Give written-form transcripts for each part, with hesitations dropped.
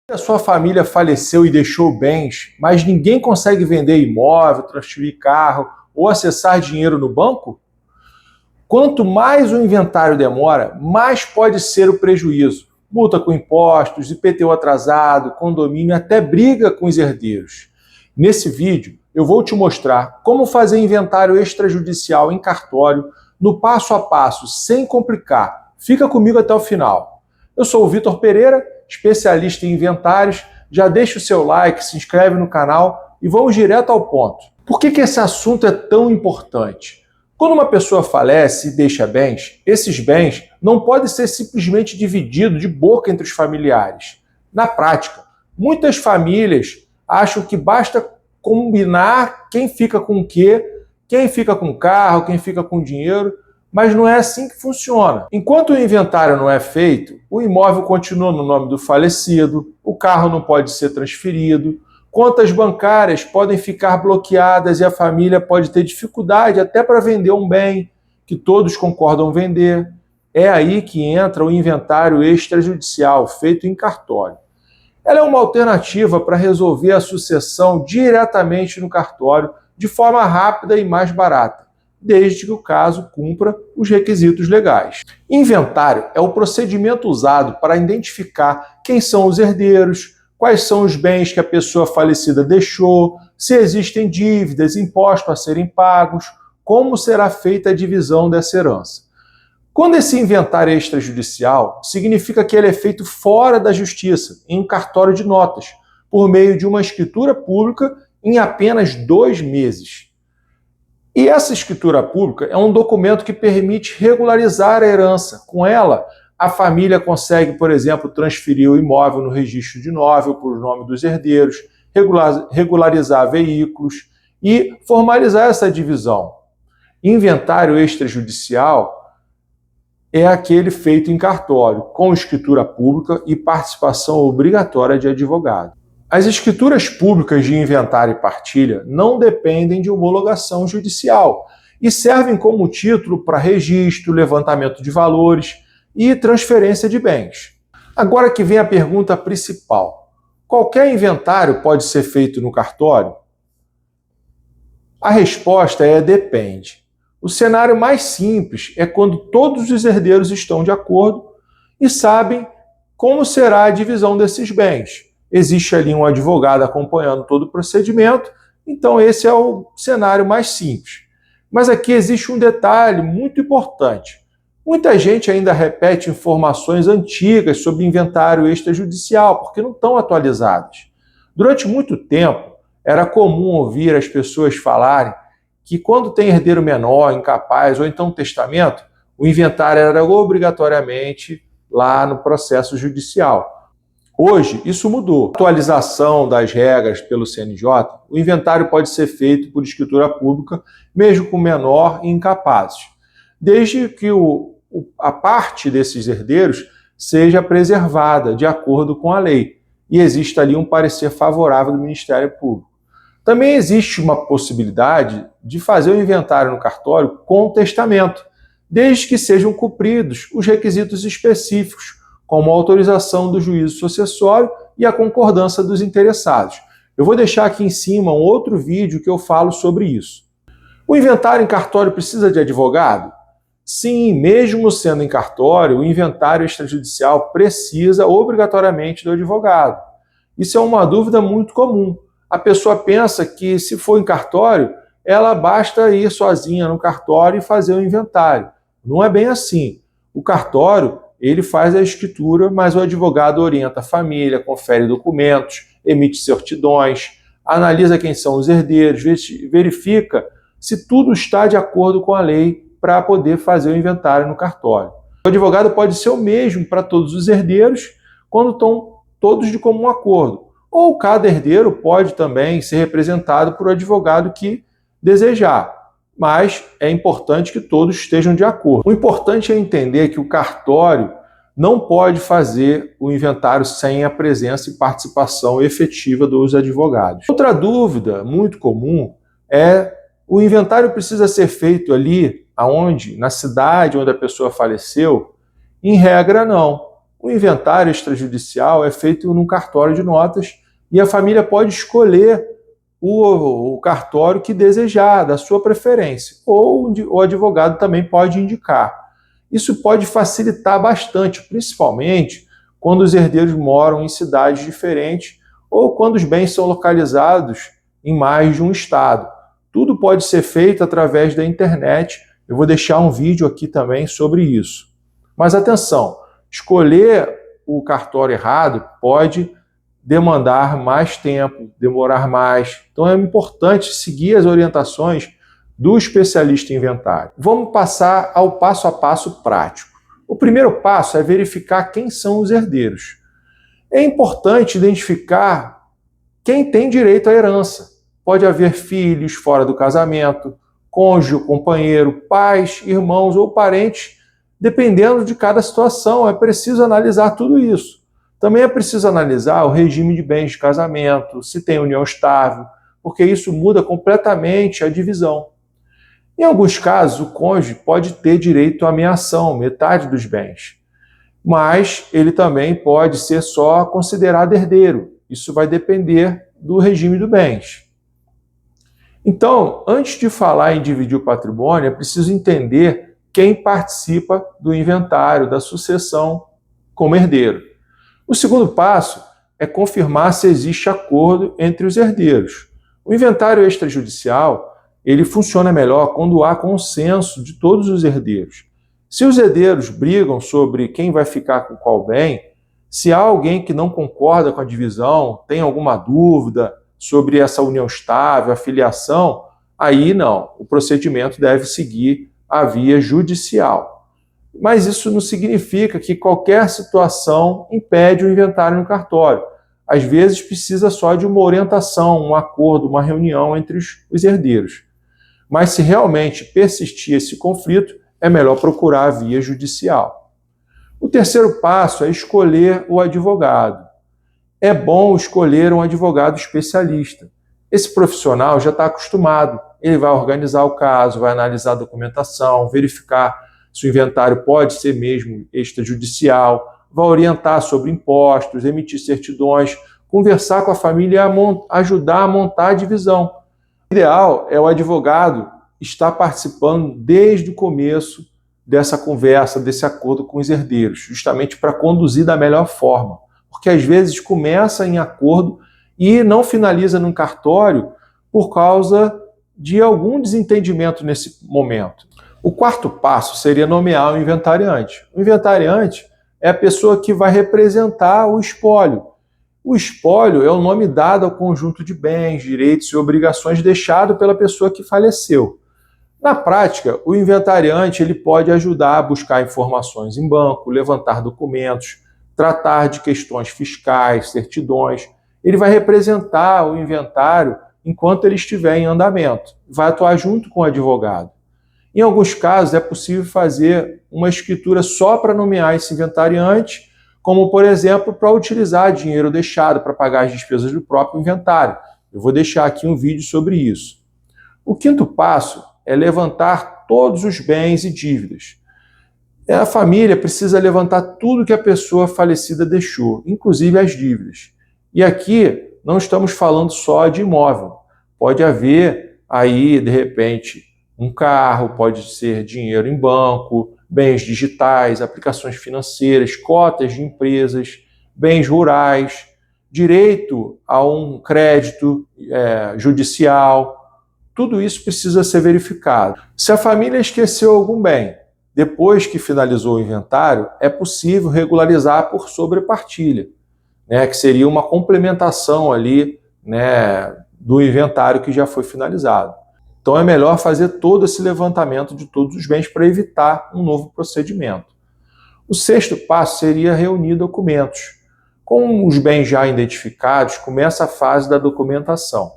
A sua família faleceu e deixou bens, mas ninguém consegue vender imóvel, transferir carro ou acessar dinheiro no banco? Quanto mais o inventário demora, mais pode ser o prejuízo. Multa com impostos, IPTU atrasado, condomínio, até briga com os herdeiros. Nesse vídeo, eu vou te mostrar como fazer inventário extrajudicial em cartório, no passo a passo, sem complicar. Fica comigo até o final. Eu sou o Vitor Pereira, especialista em inventários. Já deixa o seu like, se inscreve no canal e vamos direto ao ponto. Por que esse assunto é tão importante? Quando uma pessoa falece e deixa bens, esses bens não podem ser simplesmente divididos de boca entre os familiares. Na prática, muitas famílias acham que basta combinar quem fica com o quê, quem fica com o carro, quem fica com o dinheiro, mas não é assim que funciona. Enquanto o inventário não é feito, o imóvel continua no nome do falecido, o carro não pode ser transferido, contas bancárias podem ficar bloqueadas e a família pode ter dificuldade até para vender um bem que todos concordam vender. É aí que entra o inventário extrajudicial, feito em cartório. Ela é uma alternativa para resolver a sucessão diretamente no cartório, de forma rápida e mais barata, desde que o caso cumpra os requisitos legais. Inventário é o procedimento usado para identificar quem são os herdeiros, quais são os bens que a pessoa falecida deixou, se existem dívidas, impostos a serem pagos, como será feita a divisão dessa herança. Quando esse inventário é extrajudicial, significa que ele é feito fora da justiça, em um cartório de notas, por meio de uma escritura pública em apenas 2 meses. E essa escritura pública é um documento que permite regularizar a herança. Com ela, a família consegue, por exemplo, transferir o imóvel no registro de imóvel por nome dos herdeiros, regularizar veículos e formalizar essa divisão. Inventário extrajudicial é aquele feito em cartório, com escritura pública e participação obrigatória de advogado. As escrituras públicas de inventário e partilha não dependem de homologação judicial e servem como título para registro, levantamento de valores e transferência de bens. Agora que vem a pergunta principal: qualquer inventário pode ser feito no cartório? A resposta é depende. O cenário mais simples é quando todos os herdeiros estão de acordo e sabem como será a divisão desses bens. Existe ali um advogado acompanhando todo o procedimento, então esse é o cenário mais simples. Mas aqui existe um detalhe muito importante. Muita gente ainda repete informações antigas sobre inventário extrajudicial, porque não estão atualizadas. Durante muito tempo, era comum ouvir as pessoas falarem que quando tem herdeiro menor, incapaz ou então testamento, o inventário era obrigatoriamente lá no processo judicial. Hoje, isso mudou. Com a atualização das regras pelo CNJ, o inventário pode ser feito por escritura pública, mesmo com menor e incapazes, desde que a parte desses herdeiros seja preservada de acordo com a lei e exista ali um parecer favorável do Ministério Público. Também existe uma possibilidade de fazer o inventário no cartório com testamento, desde que sejam cumpridos os requisitos específicos, como a autorização do juízo sucessório e a concordância dos interessados. Eu vou deixar aqui em cima um outro vídeo que eu falo sobre isso. O inventário em cartório precisa de advogado? Sim, mesmo sendo em cartório, o inventário extrajudicial precisa obrigatoriamente do advogado. Isso é uma dúvida muito comum. A pessoa pensa que, se for em cartório, ela basta ir sozinha no cartório e fazer o inventário. Não é bem assim. O cartório, ele faz a escritura, mas o advogado orienta a família, confere documentos, emite certidões, analisa quem são os herdeiros, verifica se tudo está de acordo com a lei para poder fazer o inventário no cartório. O advogado pode ser o mesmo para todos os herdeiros quando estão todos de comum acordo. Ou cada herdeiro pode também ser representado por um advogado que desejar. Mas é importante que todos estejam de acordo. O importante é entender que o cartório não pode fazer o inventário sem a presença e participação efetiva dos advogados. Outra dúvida muito comum é: o inventário precisa ser feito ali aonde, na cidade onde a pessoa faleceu? Em regra, não. O inventário extrajudicial é feito num cartório de notas e a família pode escolher o cartório que desejar, da sua preferência, ou o advogado também pode indicar. Isso pode facilitar bastante, principalmente quando os herdeiros moram em cidades diferentes ou quando os bens são localizados em mais de um estado. Tudo pode ser feito através da internet. Eu vou deixar um vídeo aqui também sobre isso. Mas atenção, escolher o cartório errado pode demandar mais tempo, demorar mais. Então é importante seguir as orientações do especialista em inventário. Vamos passar ao passo a passo prático. O primeiro passo é verificar quem são os herdeiros. É importante identificar quem tem direito à herança. Pode haver filhos fora do casamento, cônjuge, companheiro, pais, irmãos ou parentes, dependendo de cada situação. É preciso analisar tudo isso. Também é preciso analisar o regime de bens de casamento, se tem união estável, porque isso muda completamente a divisão. Em alguns casos, o cônjuge pode ter direito à meação, metade dos bens, mas ele também pode ser só considerado herdeiro. Isso vai depender do regime dos bens. Então, antes de falar em dividir o patrimônio, é preciso entender quem participa do inventário, da sucessão como herdeiro. O segundo passo é confirmar se existe acordo entre os herdeiros. O inventário extrajudicial, ele funciona melhor quando há consenso de todos os herdeiros. Se os herdeiros brigam sobre quem vai ficar com qual bem, se há alguém que não concorda com a divisão, tem alguma dúvida sobre essa união estável, a filiação, aí não, o procedimento deve seguir a via judicial. Mas isso não significa que qualquer situação impede o inventário no cartório. Às vezes precisa só de uma orientação, um acordo, uma reunião entre os herdeiros. Mas se realmente persistir esse conflito, é melhor procurar a via judicial. O terceiro passo é escolher o advogado. É bom escolher um advogado especialista. Esse profissional já está acostumado. Ele vai organizar o caso, vai analisar a documentação, verificar se o inventário pode ser mesmo extrajudicial, vai orientar sobre impostos, emitir certidões, conversar com a família e ajudar a montar a divisão. O ideal é o advogado estar participando desde o começo dessa conversa, desse acordo com os herdeiros, justamente para conduzir da melhor forma. Porque às vezes começa em acordo e não finaliza num cartório por causa de algum desentendimento nesse momento. O quarto passo seria nomear o inventariante. O inventariante é a pessoa que vai representar o espólio. O espólio é o nome dado ao conjunto de bens, direitos e obrigações deixado pela pessoa que faleceu. Na prática, o inventariante ele pode ajudar a buscar informações em banco, levantar documentos, tratar de questões fiscais, certidões. Ele vai representar o inventário enquanto ele estiver em andamento. Vai atuar junto com o advogado. Em alguns casos, é possível fazer uma escritura só para nomear esse inventariante, como, por exemplo, para utilizar dinheiro deixado para pagar as despesas do próprio inventário. Eu vou deixar aqui um vídeo sobre isso. O quinto passo é levantar todos os bens e dívidas. A família precisa levantar tudo que a pessoa falecida deixou, inclusive as dívidas. E aqui não estamos falando só de imóvel. Pode haver aí, de repente, um carro, pode ser dinheiro em banco, bens digitais, aplicações financeiras, cotas de empresas, bens rurais, direito a um crédito judicial. Tudo isso precisa ser verificado. Se a família esqueceu algum bem, depois que finalizou o inventário, é possível regularizar por sobrepartilha, que seria uma complementação ali, do inventário que já foi finalizado. Então é melhor fazer todo esse levantamento de todos os bens para evitar um novo procedimento. O sexto passo seria reunir documentos. Com os bens já identificados, começa a fase da documentação.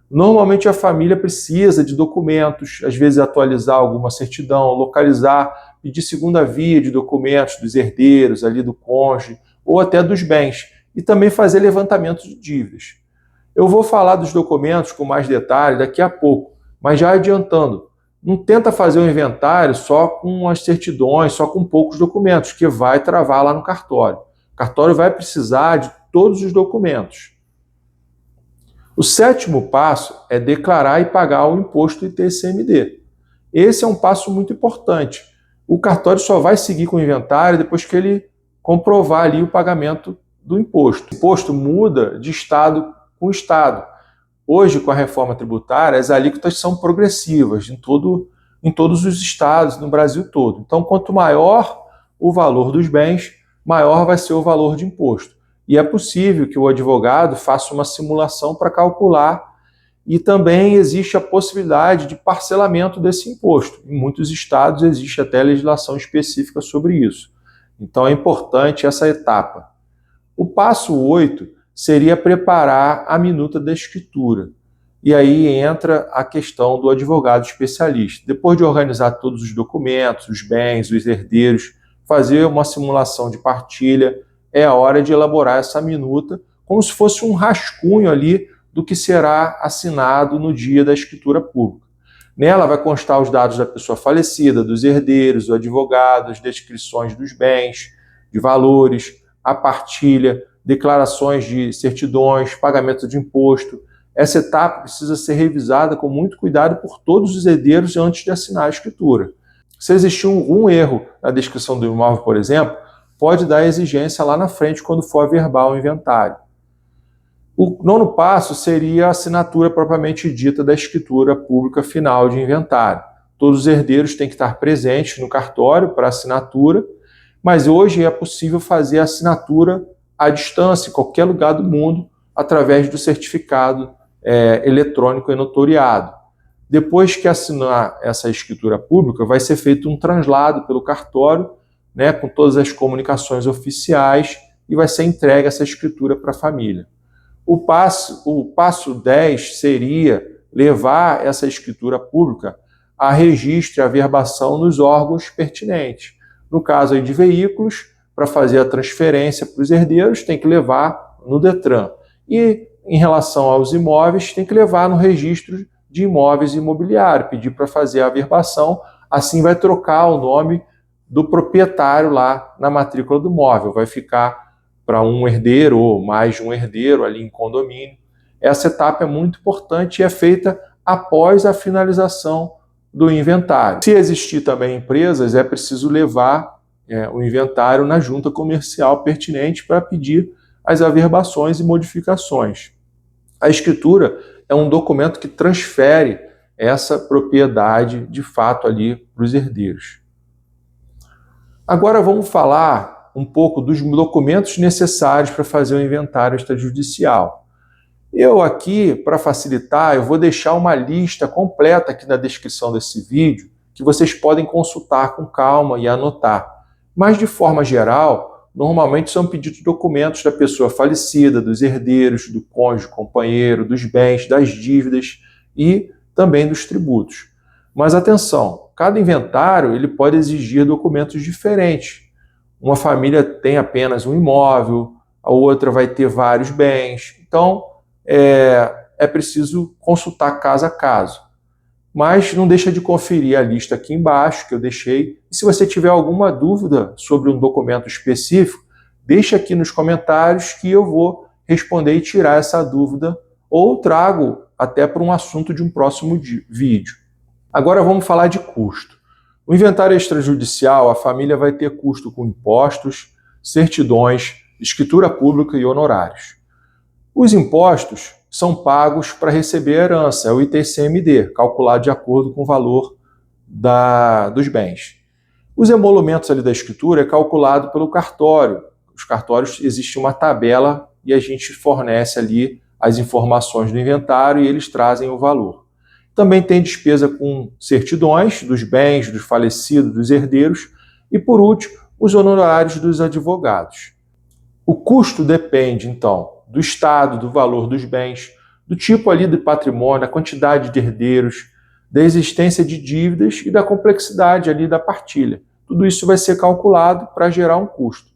Normalmente a família precisa de documentos, às vezes atualizar alguma certidão, localizar, pedir segunda via de documentos dos herdeiros, ali do cônjuge, ou até dos bens, e também fazer levantamento de dívidas. Eu vou falar dos documentos com mais detalhe daqui a pouco, mas já adiantando, não tenta fazer o inventário só com as certidões, só com poucos documentos, que vai travar lá no cartório. O cartório vai precisar de todos os documentos. O sétimo passo é declarar e pagar o imposto ITCMD. Esse é um passo muito importante. O cartório só vai seguir com o inventário depois que ele comprovar ali o pagamento do imposto. O imposto muda de estado com estado. Hoje, com a reforma tributária, as alíquotas são progressivas em todos os estados, no Brasil todo. Então, quanto maior o valor dos bens, maior vai ser o valor de imposto. E é possível que o advogado faça uma simulação para calcular, e também existe a possibilidade de parcelamento desse imposto. Em muitos estados existe até legislação específica sobre isso. Então é importante essa etapa. O passo 8 seria preparar a minuta da escritura. E aí entra a questão do advogado especialista. Depois de organizar todos os documentos, os bens, os herdeiros, fazer uma simulação de partilha, é a hora de elaborar essa minuta, como se fosse um rascunho ali do que será assinado no dia da escritura pública. Nela vai constar os dados da pessoa falecida, dos herdeiros, do advogado, as descrições dos bens, de valores, a partilha, declarações de certidões, pagamento de imposto. Essa etapa precisa ser revisada com muito cuidado por todos os herdeiros antes de assinar a escritura. Se existir algum erro na descrição do imóvel, por exemplo, pode dar exigência lá na frente quando for averbar o inventário. O nono passo seria a assinatura propriamente dita da escritura pública final de inventário. Todos os herdeiros têm que estar presentes no cartório para assinatura, mas hoje é possível fazer a assinatura à distância, em qualquer lugar do mundo, através do certificado eletrônico e notariado. Depois que assinar essa escritura pública, vai ser feito um translado pelo cartório, com todas as comunicações oficiais, e vai ser entregue essa escritura para a família. O passo 10 seria levar essa escritura pública a registro e averbação nos órgãos pertinentes. No caso aí de veículos, para fazer a transferência para os herdeiros, tem que levar no Detran. E em relação aos imóveis, tem que levar no registro de imóveis imobiliários, pedir para fazer a averbação, assim vai trocar o nome do proprietário lá na matrícula do imóvel, vai ficar para um herdeiro ou mais de um herdeiro ali em condomínio. Essa etapa é muito importante e é feita após a finalização do inventário. Se existir também empresas, é preciso levar o inventário na junta comercial pertinente para pedir as averbações e modificações. A escritura é um documento que transfere essa propriedade de fato ali para os herdeiros. Agora vamos falar um pouco dos documentos necessários para fazer o inventário extrajudicial. Eu aqui, para facilitar, eu vou deixar uma lista completa aqui na descrição desse vídeo, que vocês podem consultar com calma e anotar. Mas, de forma geral, normalmente são pedidos documentos da pessoa falecida, dos herdeiros, do cônjuge, companheiro, dos bens, das dívidas e também dos tributos. Mas atenção, cada inventário ele pode exigir documentos diferentes. Uma família tem apenas um imóvel, a outra vai ter vários bens. Então, é preciso consultar caso a caso. Mas não deixa de conferir a lista aqui embaixo, que eu deixei. E se você tiver alguma dúvida sobre um documento específico, deixa aqui nos comentários que eu vou responder e tirar essa dúvida, ou trago até para um assunto de um próximo vídeo. Agora vamos falar de custo. O inventário extrajudicial, a família vai ter custo com impostos, certidões, escritura pública e honorários. Os impostos são pagos para receber a herança, é o ITCMD, calculado de acordo com o valor dos bens. Os emolumentos ali da escritura é calculado pelo cartório. Os cartórios, existe uma tabela e a gente fornece ali as informações do inventário e eles trazem o valor. Também tem despesa com certidões dos bens, dos falecidos, dos herdeiros e, por último, os honorários dos advogados. O custo depende, então, do estado, do valor dos bens, do tipo ali de patrimônio, a quantidade de herdeiros, da existência de dívidas e da complexidade ali da partilha. Tudo isso vai ser calculado para gerar um custo.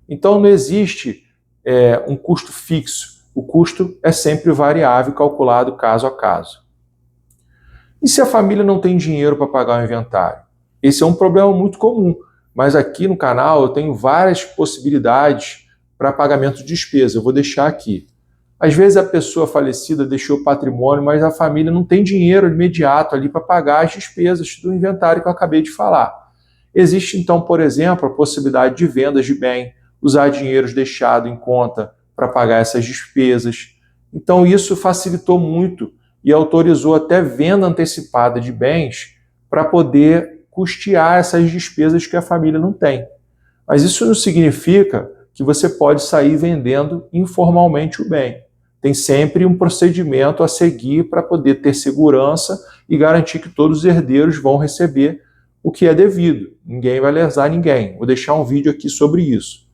Então, não existe um custo fixo. O custo é sempre variável, calculado caso a caso. E se a família não tem dinheiro para pagar o inventário? Esse é um problema muito comum, mas aqui no canal eu tenho várias possibilidades para pagamento de despesa. Eu vou deixar aqui. Às vezes a pessoa falecida deixou patrimônio, mas a família não tem dinheiro imediato ali para pagar as despesas do inventário que eu acabei de falar. Existe então, por exemplo, a possibilidade de vendas de bem, usar dinheiros deixados em conta para pagar essas despesas. Então isso facilitou muito e autorizou até venda antecipada de bens para poder custear essas despesas que a família não tem. Mas isso não significa que você pode sair vendendo informalmente o bem. Tem sempre um procedimento a seguir para poder ter segurança e garantir que todos os herdeiros vão receber o que é devido. Ninguém vai lesar ninguém. Vou deixar um vídeo aqui sobre isso.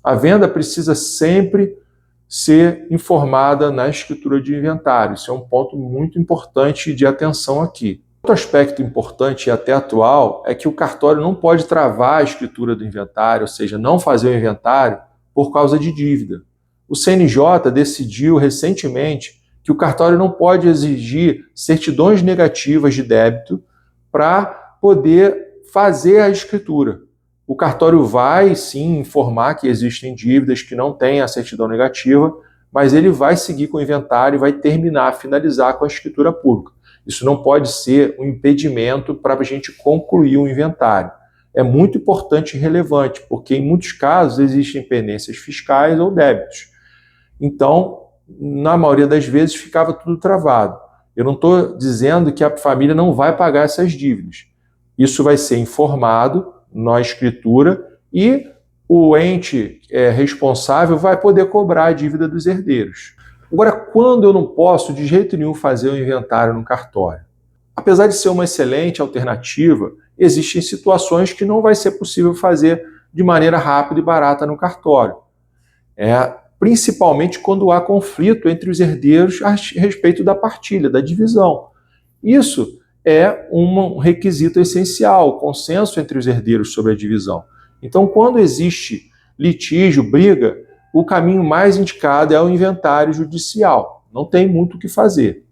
A venda precisa sempre ser informada na escritura de inventário. Isso é um ponto muito importante de atenção aqui. Outro aspecto importante e até atual é que o cartório não pode travar a escritura do inventário, ou seja, não fazer o inventário por causa de dívida. O CNJ decidiu recentemente que o cartório não pode exigir certidões negativas de débito para poder fazer a escritura. O cartório vai sim informar que existem dívidas que não têm a certidão negativa, mas ele vai seguir com o inventário e vai terminar, finalizar com a escritura pública. Isso não pode ser um impedimento para a gente concluir o inventário. É muito importante e relevante, porque em muitos casos existem pendências fiscais ou débitos. Então, na maioria das vezes, ficava tudo travado. Eu não estou dizendo que a família não vai pagar essas dívidas. Isso vai ser informado na escritura e o ente responsável vai poder cobrar a dívida dos herdeiros. Agora, quando eu não posso de jeito nenhum fazer o inventário no cartório? Apesar de ser uma excelente alternativa, existem situações que não vai ser possível fazer de maneira rápida e barata no cartório. Principalmente quando há conflito entre os herdeiros a respeito da partilha, da divisão. Isso é um requisito essencial, o consenso entre os herdeiros sobre a divisão. Então, quando existe litígio, briga, o caminho mais indicado é o inventário judicial. Não tem muito o que fazer.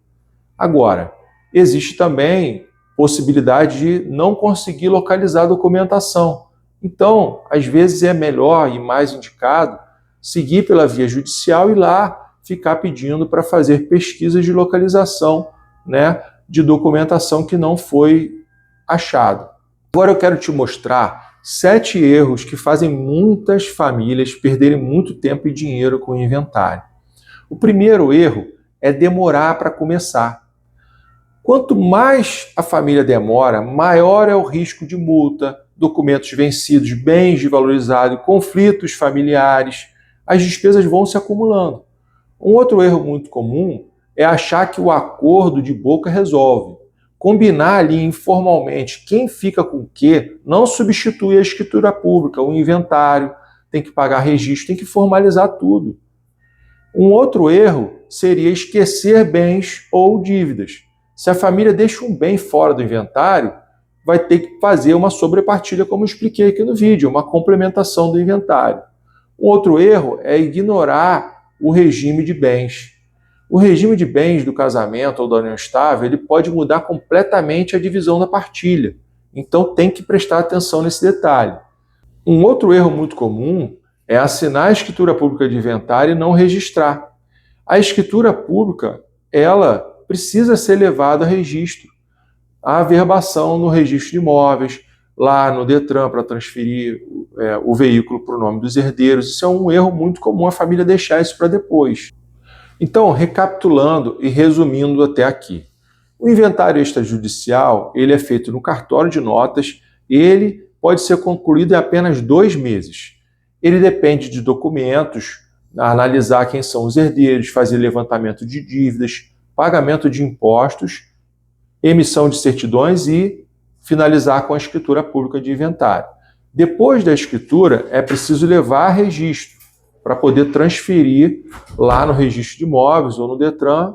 Agora, existe também possibilidade de não conseguir localizar a documentação. Então, às vezes é melhor e mais indicado seguir pela via judicial e lá ficar pedindo para fazer pesquisas de localização, de documentação que não foi achado. Agora eu quero te mostrar 7 erros que fazem muitas famílias perderem muito tempo e dinheiro com o inventário. O primeiro erro é demorar para começar. Quanto mais a família demora, maior é o risco de multa, documentos vencidos, bens desvalorizados, conflitos familiares. As despesas vão se acumulando. Um outro erro muito comum é achar que o acordo de boca resolve. Combinar ali informalmente quem fica com o quê não substitui a escritura pública, o inventário, tem que pagar registro, tem que formalizar tudo. Um outro erro seria esquecer bens ou dívidas. Se a família deixa um bem fora do inventário, vai ter que fazer uma sobrepartilha, como eu expliquei aqui no vídeo, uma complementação do inventário. Um outro erro é ignorar o regime de bens. O regime de bens do casamento ou da união estável, ele pode mudar completamente a divisão da partilha. Então tem que prestar atenção nesse detalhe. Um outro erro muito comum é assinar a escritura pública de inventário e não registrar. A escritura pública, ela precisa ser levada a registro. A averbação no registro de imóveis, lá no Detran para transferir o veículo para o nome dos herdeiros. Isso é um erro muito comum a família deixar isso para depois. Então, recapitulando e resumindo até aqui. O inventário extrajudicial, ele é feito no cartório de notas e ele pode ser concluído em apenas 2 meses. Ele depende de documentos, analisar quem são os herdeiros, fazer levantamento de dívidas, pagamento de impostos, emissão de certidões e finalizar com a escritura pública de inventário. Depois da escritura, é preciso levar a registro para poder transferir lá no registro de imóveis ou no Detran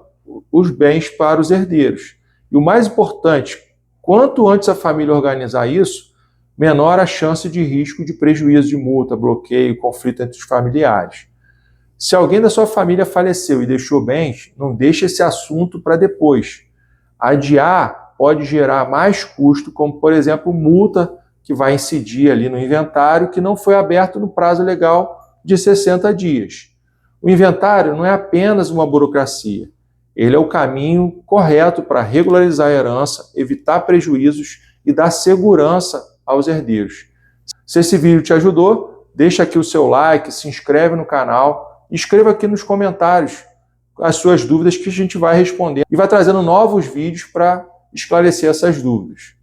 os bens para os herdeiros. E o mais importante, quanto antes a família organizar isso, menor a chance de risco de prejuízo de multa, bloqueio, conflito entre os familiares. Se alguém da sua família faleceu e deixou bens, não deixe esse assunto para depois. Adiar pode gerar mais custo, como, por exemplo, multa que vai incidir ali no inventário que não foi aberto no prazo legal de 60 dias. O inventário não é apenas uma burocracia, ele é o caminho correto para regularizar a herança, evitar prejuízos e dar segurança aos herdeiros. Se esse vídeo te ajudou, deixa aqui o seu like, se inscreve no canal, escreva aqui nos comentários as suas dúvidas que a gente vai responder e vai trazendo novos vídeos para esclarecer essas dúvidas.